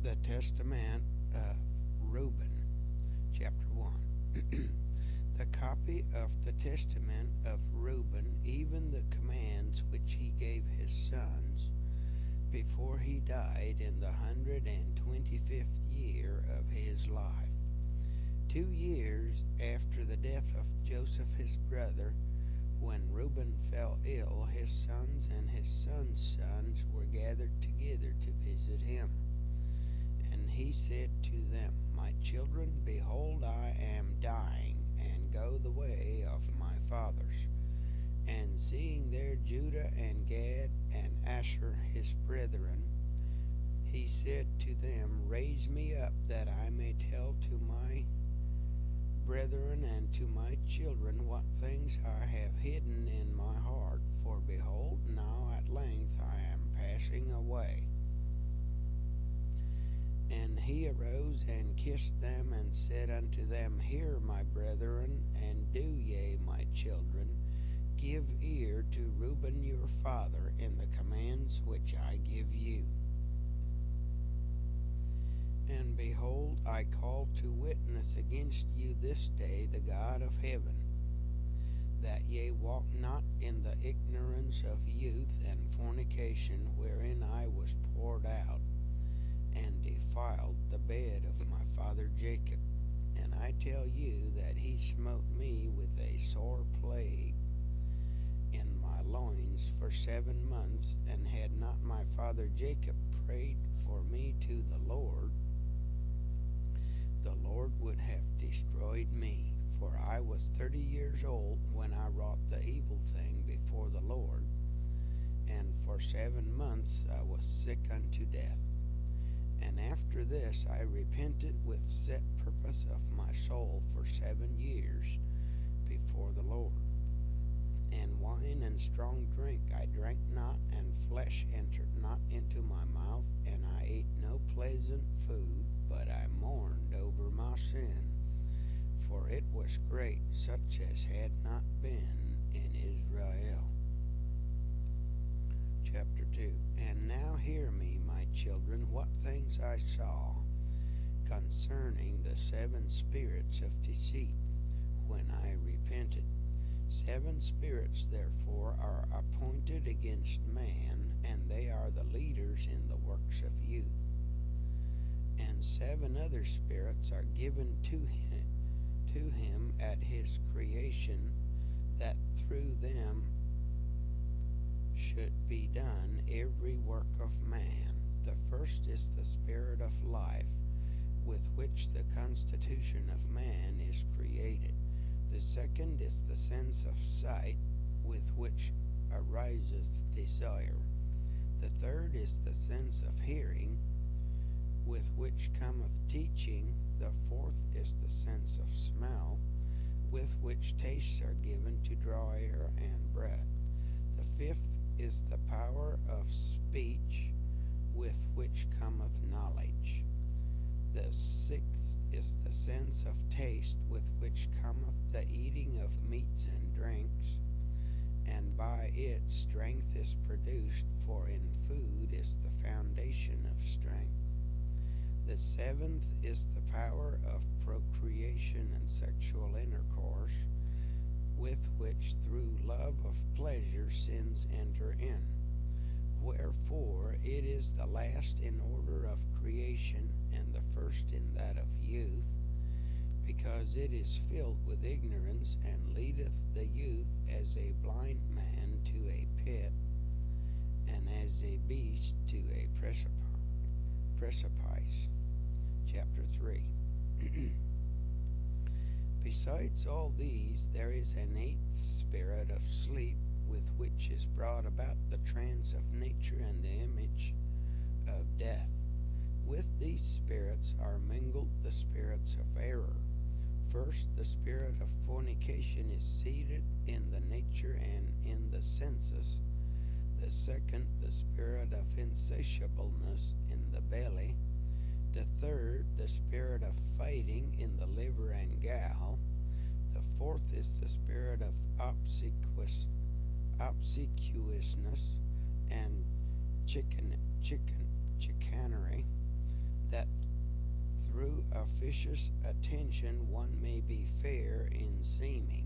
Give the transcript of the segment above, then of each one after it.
The Testament of Reuben, chapter 1. The copy of the testament of Reuben, even the commands which he gave his sons, before he died in the 125th year of his life, 2 years after the death of Joseph his brother. When Reuben fell ill, his sons and his sons' sons were gathered together to visit him. And he said to them, My children, behold, I am dying, and go the way of my fathers. And seeing there Judah and Gad and Asher his brethren, he said to them, Raise me up, that I may tell to my brethren and to my children what things I have hidden in my heart. For behold, now at length I am passing away. And he arose and kissed them, and said unto them, Hear, my brethren, and do ye, my children, give ear to Reuben your father in the commands which I give you. And behold, I call to witness against you this day the God of heaven, that ye walk not in the ignorance of youth and fornication, wherein I was poured out, and defiled the bed of my father Jacob. And I tell you that he smote me with a sore plague in my loins for 7 months, and had not my father Jacob prayed for me to the Lord would have destroyed me. For I was 30 years old when I wrought the evil thing before the Lord, and for 7 months I was sick unto death. And after this I repented with set purpose of my soul for 7 years before the Lord. And wine and strong drink I drank not, and flesh entered not into my mouth, and I ate no pleasant food, but I mourned over my sin, for it was great, such as had not been in Israel. Chapter 2. And now hear me, my children, what things I saw concerning the 7 spirits of deceit, when I repented. 7 spirits, therefore, are appointed against man, and they are the leaders in the works of youth. And 7 other spirits are given to him at his creation, that through them should be done every work of man. The first is the spirit of life, with which the constitution of man is created. The second is the sense of sight, with which arises desire. The third is the sense of hearing, with which cometh teaching. The fourth is the sense of smell, with which tastes are given to draw air and breath. The fifth is the power of speech, with which cometh knowledge. The sixth is the sense of taste, with which cometh the eating of meats and drinks, and by it strength is produced, for in food is the foundation of strength. The seventh is the power of procreation and sexual intercourse, with which through love of pleasure sins enter in. Wherefore it is the last in order of creation, and the first in that of youth, because it is filled with ignorance, and leadeth the youth as a blind man to a pit, and as a beast to a precipice. Chapter 3. Besides all these, there is an 8th spirit of sleep, with which is brought about the trance of nature and the image of death. With these spirits are mingled the spirits of error. First, the spirit of fornication is seated in the nature and in the senses. The second, the spirit of insatiableness in the belly. The third, the spirit of fighting in the liver and gall. The fourth is the spirit of obsequiousness and chicanery. that through officious attention one may be fair in seeming.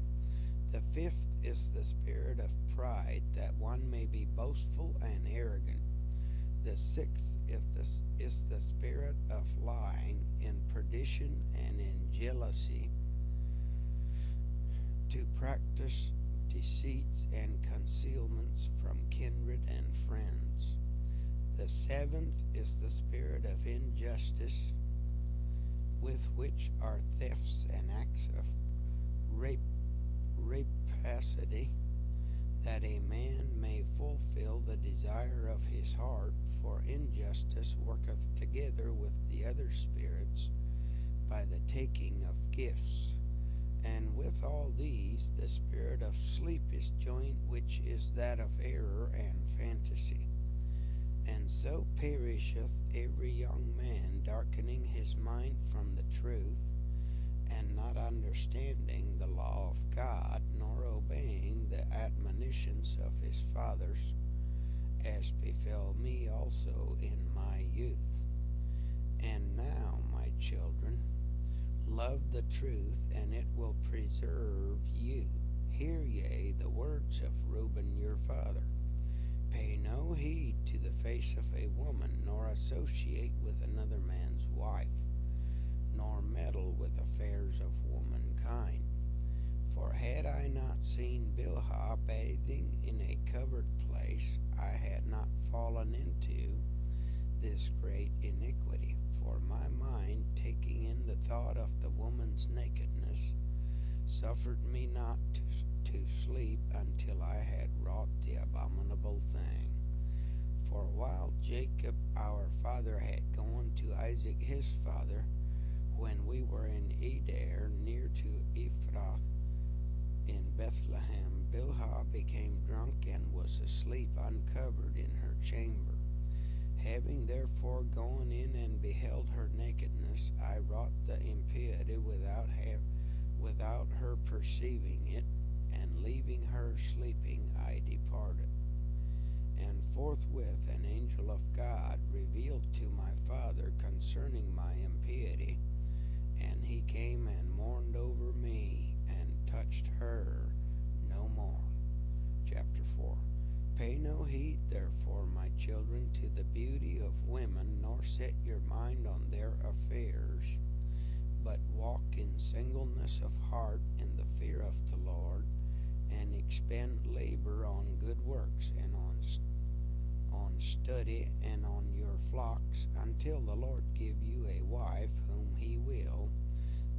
The fifth is the spirit of pride, that one may be boastful and arrogant. The sixth is the spirit of lying, in perdition and in jealousy, to practice deceits and concealments from kindred and friends. The seventh is the spirit of injustice, with which are thefts and acts of rapacity, that a man may fulfill the desire of his heart, for injustice worketh together with the other spirits by the taking of gifts. And with all these the spirit of sleep is joined, which is that of error and fantasy. And so perisheth every young man, darkening his mind from the truth, and not understanding the law of God, nor obeying the admonitions of his fathers, as befell me also in my youth. And now, my children, love the truth, and it will preserve you. Hear ye the words of Reuben your father. Pay no heed to the face of a woman, nor associate with another man's wife, nor meddle with affairs of womankind. For had I not seen Bilhah bathing in a covered place, I had not fallen into this great iniquity. For my mind, taking in the thought of the woman's nakedness, suffered me not to sleep until I had wrought the abominable thing. For while Jacob our father had gone to Isaac his father, when we were in Eder, near to Ephrath in Bethlehem, Bilhah became drunk and was asleep uncovered in her chamber. Having therefore gone in and beheld her nakedness, I wrought the impiety without her perceiving it, and leaving her sleeping, I departed. And forthwith an angel of God revealed to my father concerning my impiety, and he came and mourned over me, and touched her no more. Chapter 4. Pay no heed, therefore, my children, to the beauty of women, nor set your mind on their affairs, but walk in singleness of heart in the fear of the Lord, and expend labor on good works, and on study, and on your flocks, until the Lord give you a wife whom he will,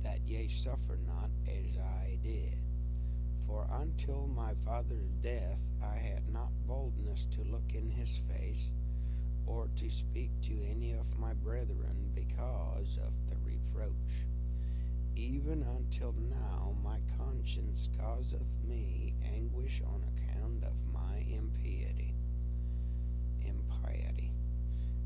that ye suffer not as I did. For until my father's death I had not boldness to look in his face, or to speak to any of my brethren because of the reproach. Even until now my conscience causeth me anguish on account of my impiety.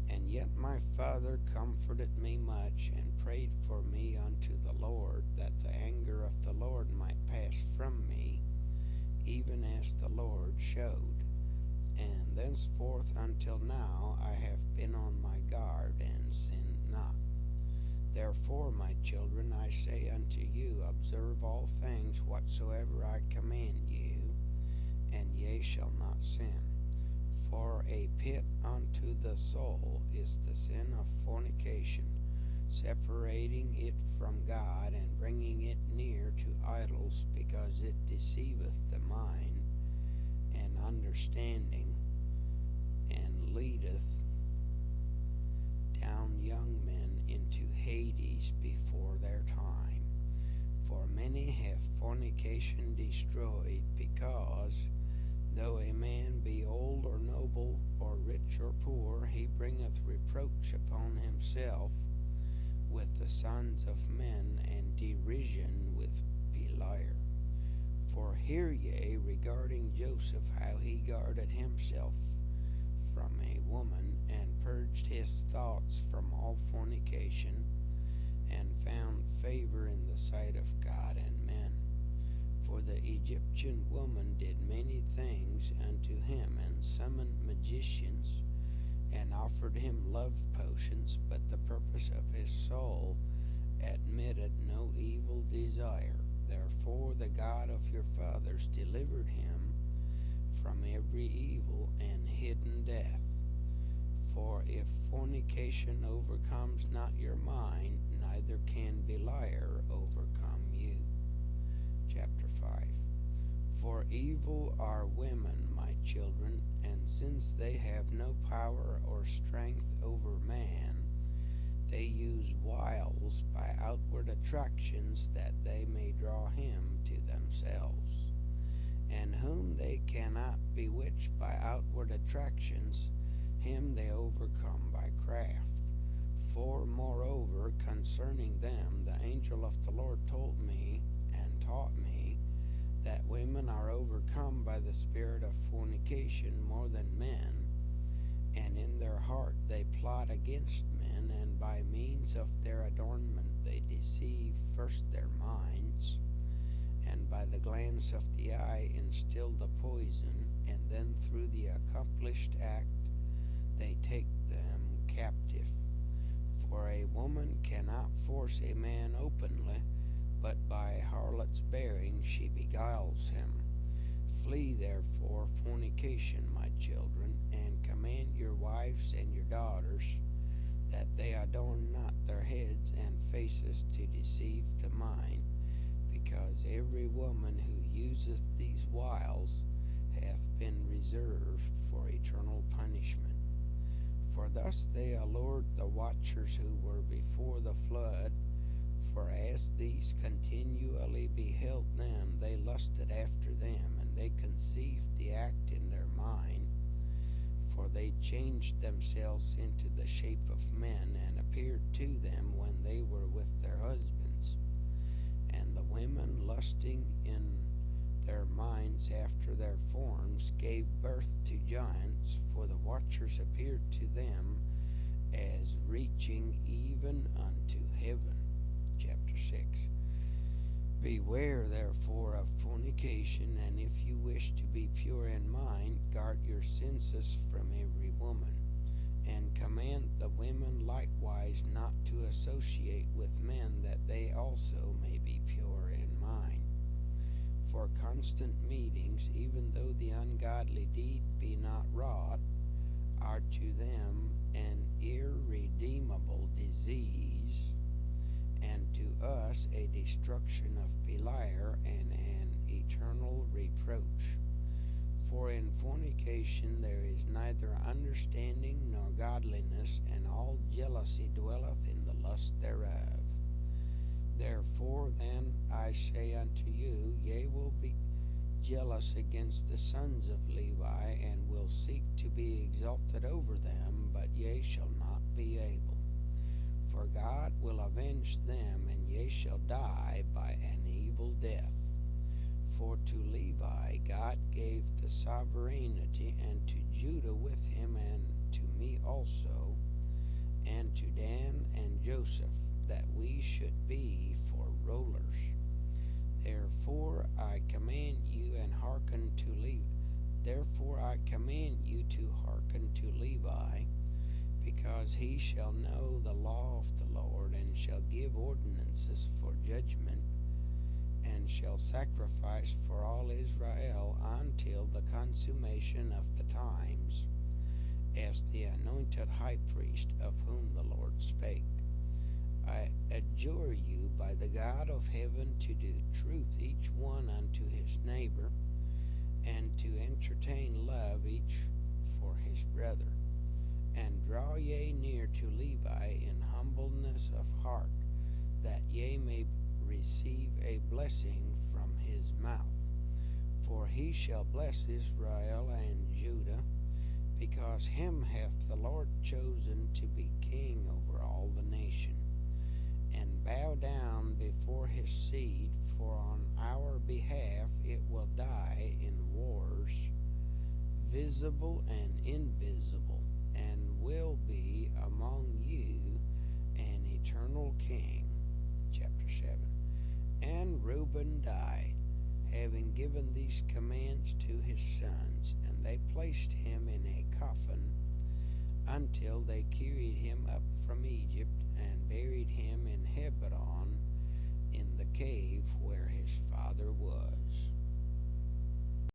And yet my father comforted me much, and prayed for me unto the Lord, that the anger of the Lord might pass from me, even as the Lord showed. And thenceforth until now I have been on my guard, and sinned not. Therefore, my children, I say unto you, observe all things whatsoever I command you, and ye shall not sin. For a pit unto the soul is the sin of fornication, separating it from God, and bringing it near to idols, because it deceiveth the mind and understanding, and leadeth down young men into Hades before their time. For many hath fornication destroyed, because though a man be old or noble, or rich or poor, he bringeth reproach upon himself with the sons of men, and derision with Beliar. For hear ye regarding Joseph, how he guarded himself from a woman, and purged his thoughts from all fornication, and found favor in the sight of God and men. For the Egyptian woman did many things unto him, and summoned magicians, and offered him love potions, but the purpose of his soul admitted no evil desire. Therefore the God of your fathers delivered him from every evil and hidden death. For if fornication overcomes not your mind, neither can Beliar overcome you. Chapter 5. For evil are women, my children, and since they have no power or strength over man, they use wiles by outward attractions that they may draw him to themselves. And whom they cannot bewitch by outward attractions, him they overcome by craft. For moreover, concerning them, the angel of the Lord told me and taught me that women are overcome by the spirit of fornication more than men, and in their heart they plot against men, and by means of their adornment they deceive first their minds, and by the glance of the eye instill the poison, and then through the accomplished act they take them captive. For a woman cannot force a man openly, but by harlot's bearing she beguiles him. Flee therefore fornication, my children, and command your wives and your daughters that they adorn not their heads and faces to deceive the mind, because every woman who useth these wiles hath been reserved for eternal punishment. For thus they allured the watchers who were before the flood, for as these continually beheld them, they lusted after them, and they conceived the act in their mind. For they changed themselves into the shape of men, and appeared to them when they were with their husbands. And the women, lusting in their minds after their forms, gave birth to giants, for the watchers appeared to them as reaching even unto heaven. Chapter 6. Beware therefore of fornication, and if you wish to be pure in mind, guard your senses from every woman, and command the women likewise not to associate with men, that they also may be pure in mind. For constant meetings, even though the ungodly deed be not wrought, are to them an irredeemable disease, and to us a destruction of Beliar and an eternal reproach. For in fornication there is neither understanding nor godliness, and all jealousy dwelleth in the lust thereof. Therefore then I say unto you, ye will be jealous against the sons of Levi, and will seek to be exalted over them, but ye shall not be able. For God will avenge them, and ye shall die by an evil death. For to Levi God gave the sovereignty, and to Judah with him, and to me also, and to Dan and Joseph, that we should be for rulers. Therefore I command you to hearken to Levi, because he shall know the law of the Lord, and shall give ordinances for judgment, and shall sacrifice for all Israel until the consummation of the times, as the anointed high priest of whom the Lord spake. I adjure you by the God of heaven to do truth each one unto his neighbor, and to entertain love each for his brother. And draw ye near to Levi in humbleness of heart, that ye may receive a blessing from his mouth. For he shall bless Israel and Judah, because him hath the Lord chosen to be king over all the nation. And bow down before his seed, for on our behalf it will die in wars, visible and invisible, and will be among you an eternal king. Chapter 7. And Reuben died, having given these commands to his sons, and they placed him in a coffin until they carried him up from Egypt and buried him in Hebron